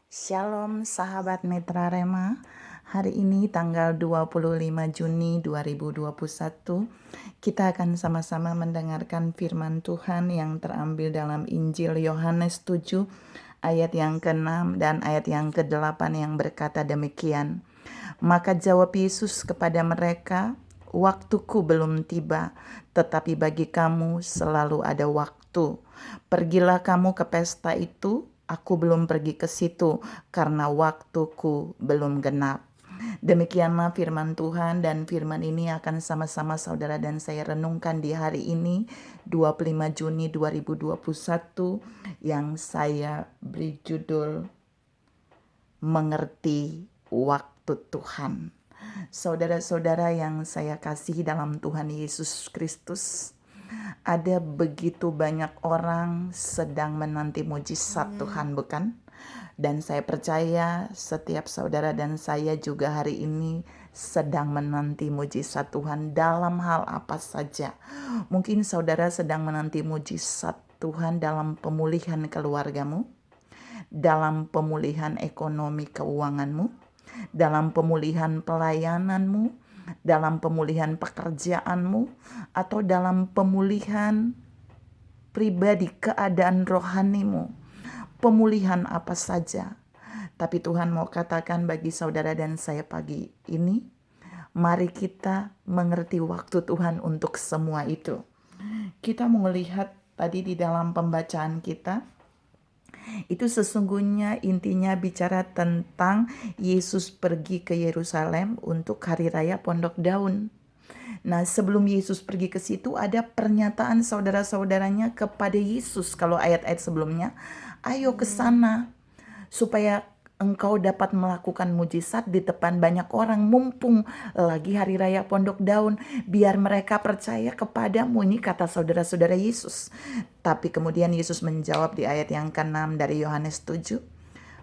Shalom sahabat Mitra Rema. Hari ini tanggal 25 Juni 2021, kita akan sama-sama mendengarkan firman Tuhan yang terambil dalam Injil Yohanes 7 ayat yang ke-6 dan ayat yang ke-8 yang berkata demikian. Maka jawab Yesus kepada mereka, "Waktuku belum tiba, tetapi bagi kamu selalu ada waktu. Pergilah kamu ke pesta itu, aku belum pergi ke situ karena waktuku belum genap." Demikianlah firman Tuhan, dan firman ini akan sama-sama saudara dan saya renungkan di hari ini 25 Juni 2021 yang saya beri judul Mengerti Waktu Tuhan. Saudara-saudara yang saya kasihi dalam Tuhan Yesus Kristus, ada begitu banyak orang sedang menanti mujizat Tuhan, bukan? Dan saya percaya setiap saudara dan saya juga hari ini sedang menanti mujizat Tuhan dalam hal apa saja. Mungkin saudara sedang menanti mujizat Tuhan dalam pemulihan keluargamu, dalam pemulihan ekonomi keuanganmu, dalam pemulihan pelayananmu, dalam pemulihan pekerjaanmu, atau dalam pemulihan pribadi keadaan rohanimu. Pemulihan apa saja. Tapi Tuhan mau katakan bagi saudara dan saya pagi ini, mari kita mengerti waktu Tuhan untuk semua itu. Kita mau melihat tadi di dalam pembacaan kita, itu sesungguhnya intinya bicara tentang Yesus pergi ke Yerusalem untuk hari raya Pondok Daun. Nah, sebelum Yesus pergi ke situ ada pernyataan saudara-saudaranya kepada Yesus. Kalau ayat-ayat sebelumnya, ayo ke sana supaya engkau dapat melakukan mujizat di depan banyak orang, mumpung lagi hari raya Pondok Daun, biar mereka percaya kepadamu. Ini kata saudara-saudara Yesus. Tapi kemudian Yesus menjawab di ayat yang ke-6 dari Yohanes 7,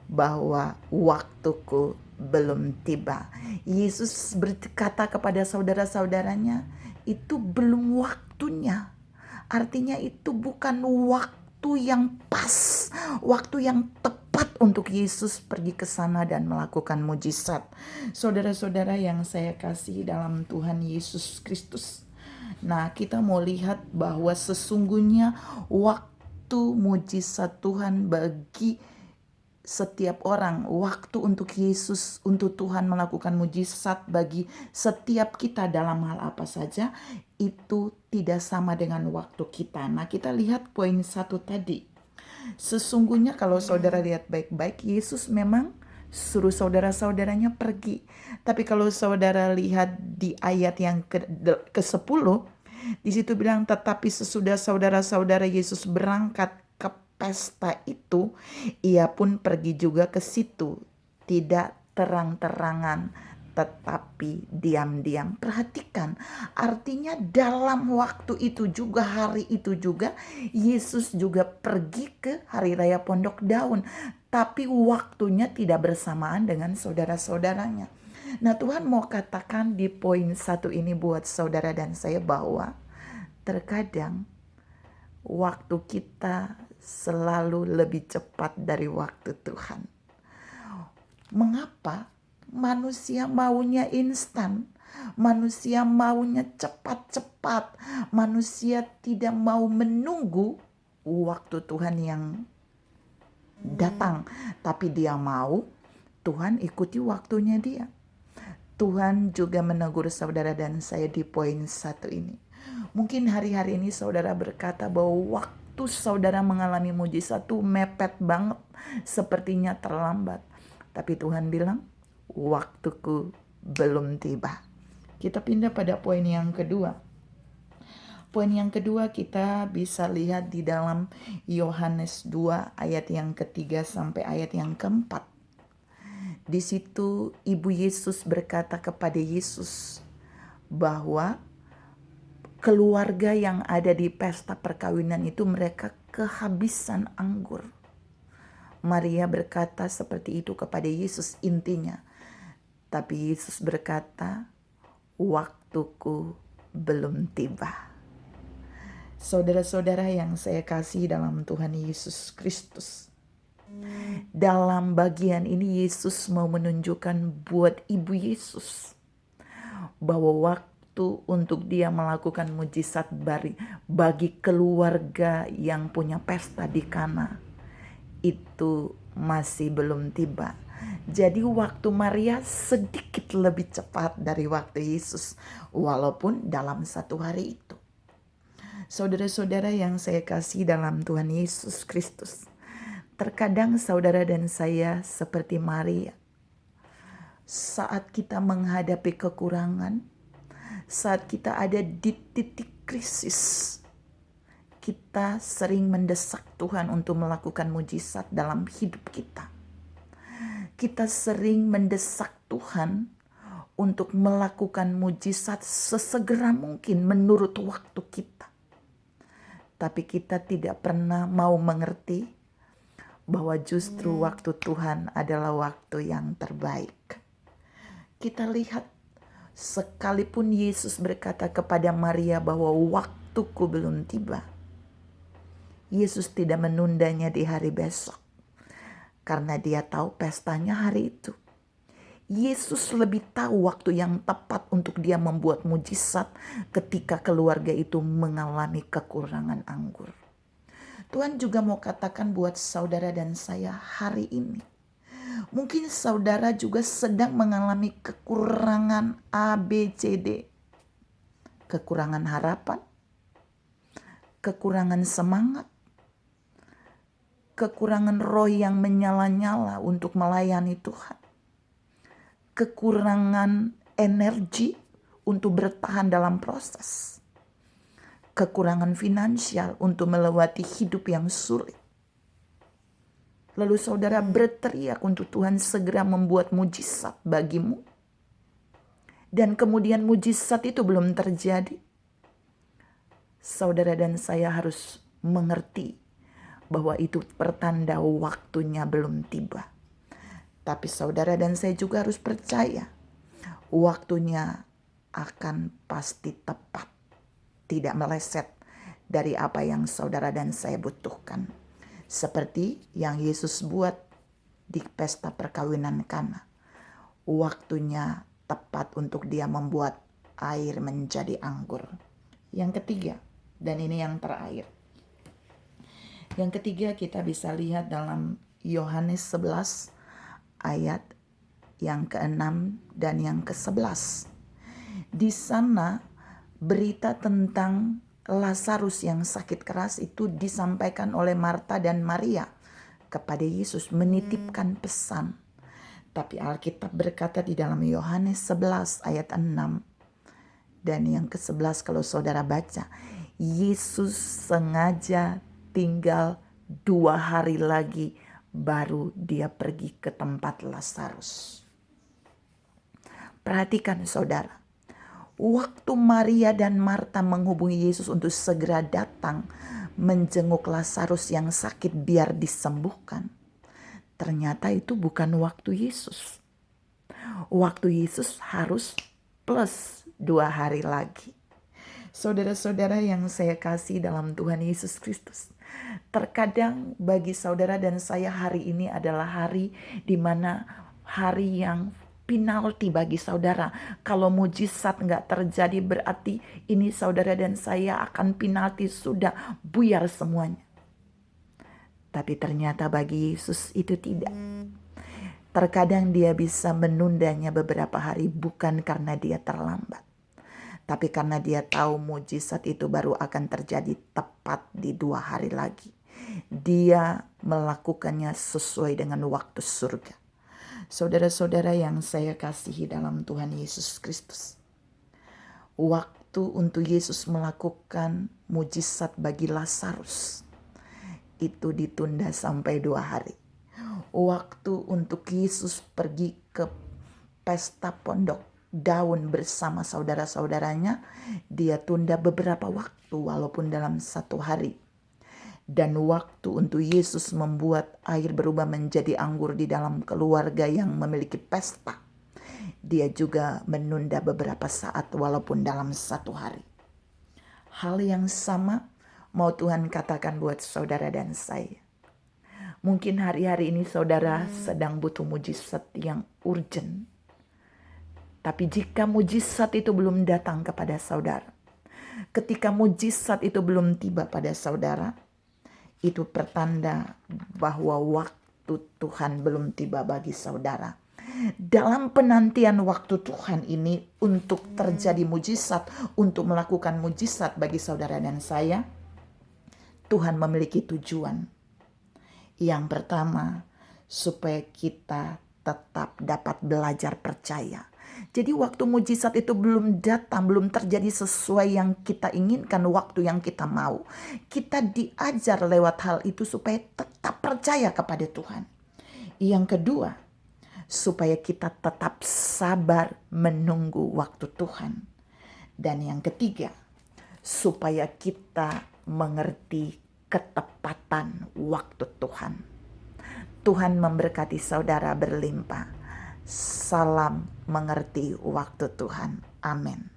bahwa waktuku belum tiba. Yesus berkata kepada saudara-saudaranya, itu belum waktunya. Artinya itu bukan waktu yang pas, waktu yang tepat untuk Yesus pergi ke sana dan melakukan mujizat. Saudara-saudara yang saya kasih dalam Tuhan Yesus Kristus. Nah, kita mau lihat bahwa sesungguhnya waktu mujizat Tuhan bagi setiap orang, waktu untuk Yesus, untuk Tuhan melakukan mujizat bagi setiap kita dalam hal apa saja, itu tidak sama dengan waktu kita. Nah, kita lihat poin 1 tadi. Sesungguhnya kalau saudara lihat baik-baik, Yesus memang suruh saudara-saudaranya pergi. Tapi kalau saudara lihat di ayat yang ke-10, di situ bilang, tetapi sesudah saudara-saudara Yesus berangkat ke pesta itu, ia pun pergi juga ke situ, tidak terang-terangan, tetapi diam-diam. Perhatikan, artinya dalam waktu itu juga, hari itu juga, Yesus juga pergi ke hari raya Pondok Daun. Tapi waktunya tidak bersamaan dengan saudara-saudaranya. Nah, Tuhan mau katakan di poin 1 ini buat saudara dan saya bahwa terkadang waktu kita selalu lebih cepat dari waktu Tuhan. Mengapa? Manusia maunya instan. Manusia maunya cepat-cepat. Manusia tidak mau menunggu waktu Tuhan yang datang. Tapi dia mau Tuhan ikuti waktunya dia. Tuhan juga menegur saudara dan saya di poin 1 ini. Mungkin hari-hari ini saudara berkata bahwa waktu saudara mengalami mujizat itu mepet banget, sepertinya terlambat. Tapi Tuhan bilang, waktuku belum tiba. Kita pindah pada poin yang kedua. Poin yang kedua kita bisa lihat di dalam Yohanes 2 ayat yang ketiga sampai ayat yang keempat. Di situ Ibu Yesus berkata kepada Yesus bahwa keluarga yang ada di pesta perkawinan itu mereka kehabisan anggur. Maria berkata seperti itu kepada Yesus intinya. Tapi Yesus berkata, waktuku belum tiba. Saudara-saudara yang saya kasih dalam Tuhan Yesus Kristus, Dalam bagian ini Yesus mau menunjukkan buat ibu Yesus bahwa waktu untuk dia melakukan mujizat bagi keluarga yang punya pesta di Kana itu masih belum tiba. Jadi waktu Maria sedikit lebih cepat dari waktu Yesus, walaupun dalam satu hari itu. Saudara-saudara yang saya kasih dalam Tuhan Yesus Kristus, terkadang saudara dan saya seperti Maria. Saat kita menghadapi kekurangan, saat kita ada di titik krisis, kita sering mendesak Tuhan untuk melakukan mujizat dalam hidup kita. Kita sering mendesak Tuhan untuk melakukan mujizat sesegera mungkin menurut waktu kita. Tapi kita tidak pernah mau mengerti bahwa justru waktu Tuhan adalah waktu yang terbaik. Kita lihat sekalipun Yesus berkata kepada Maria bahwa waktuku belum tiba, Yesus tidak menundanya di hari besok. Karena dia tahu pestanya hari itu. Yesus lebih tahu waktu yang tepat untuk dia membuat mujizat ketika keluarga itu mengalami kekurangan anggur. Tuhan juga mau katakan buat saudara dan saya hari ini. Mungkin saudara juga sedang mengalami kekurangan A, B, C, D. Kekurangan harapan, kekurangan semangat, kekurangan roh yang menyala-nyala untuk melayani Tuhan, kekurangan energi untuk bertahan dalam proses, kekurangan finansial untuk melewati hidup yang sulit. Lalu saudara berteriak untuk Tuhan segera membuat mujizat bagimu, dan kemudian mujizat itu belum terjadi. Saudara dan saya harus mengerti bahwa itu pertanda waktunya belum tiba. Tapi saudara dan saya juga harus percaya waktunya akan pasti tepat, tidak meleset dari apa yang saudara dan saya butuhkan. Seperti yang Yesus buat di pesta perkawinan Kana. Waktunya tepat untuk dia membuat air menjadi anggur. Yang ketiga, dan ini yang terakhir. Yang ketiga kita bisa lihat dalam Yohanes 11 ayat yang ke-6 dan yang ke-11. Di sana berita tentang Lazarus yang sakit keras itu disampaikan oleh Marta dan Maria kepada Yesus, menitipkan pesan. Tapi Alkitab berkata di dalam Yohanes 11 ayat 6 dan yang ke-11 kalau saudara baca, Yesus sengaja tinggal 2 hari lagi baru dia pergi ke tempat Lazarus. Perhatikan saudara, waktu Maria dan Marta menghubungi Yesus untuk segera datang menjenguk Lazarus yang sakit biar disembuhkan, ternyata itu bukan waktu Yesus. Waktu Yesus harus plus 2 hari lagi. Saudara-saudara yang saya kasih dalam Tuhan Yesus Kristus, terkadang bagi saudara dan saya hari ini adalah hari di mana hari yang penalti bagi saudara. Kalau mujizat nggak terjadi berarti ini saudara dan saya akan penalti, sudah buyar semuanya. Tapi ternyata bagi Yesus itu tidak. Terkadang dia bisa menundanya beberapa hari bukan karena dia terlambat, tapi karena dia tahu mujizat itu baru akan terjadi tepat di 2 hari lagi. Dia melakukannya sesuai dengan waktu surga. Saudara-saudara yang saya kasihi dalam Tuhan Yesus Kristus, waktu untuk Yesus melakukan mujizat bagi Lazarus itu ditunda sampai 2 hari. Waktu untuk Yesus pergi ke pesta pondok daun bersama saudara-saudaranya, dia tunda beberapa waktu walaupun dalam 1 hari. Dan waktu untuk Yesus membuat air berubah menjadi anggur di dalam keluarga yang memiliki pesta, dia juga menunda beberapa saat walaupun dalam 1 hari. Hal yang sama mau Tuhan katakan buat saudara dan saya. Mungkin hari-hari ini saudara sedang butuh mujizat yang urgent. Tapi jika mujizat itu belum datang kepada saudara, ketika mujizat itu belum tiba pada saudara, itu pertanda bahwa waktu Tuhan belum tiba bagi saudara. Dalam penantian waktu Tuhan ini untuk terjadi mujizat, untuk melakukan mujizat bagi saudara dan saya, Tuhan memiliki tujuan. Yang pertama, supaya kita tetap dapat belajar percaya. Jadi waktu mujizat itu belum datang, belum terjadi sesuai yang kita inginkan, waktu yang kita mau. Kita diajar lewat hal itu supaya tetap percaya kepada Tuhan. Yang kedua, supaya kita tetap sabar menunggu waktu Tuhan. Dan yang ketiga, supaya kita mengerti ketepatan waktu Tuhan. Tuhan memberkati saudara berlimpah. Salam mengerti waktu Tuhan. Amin.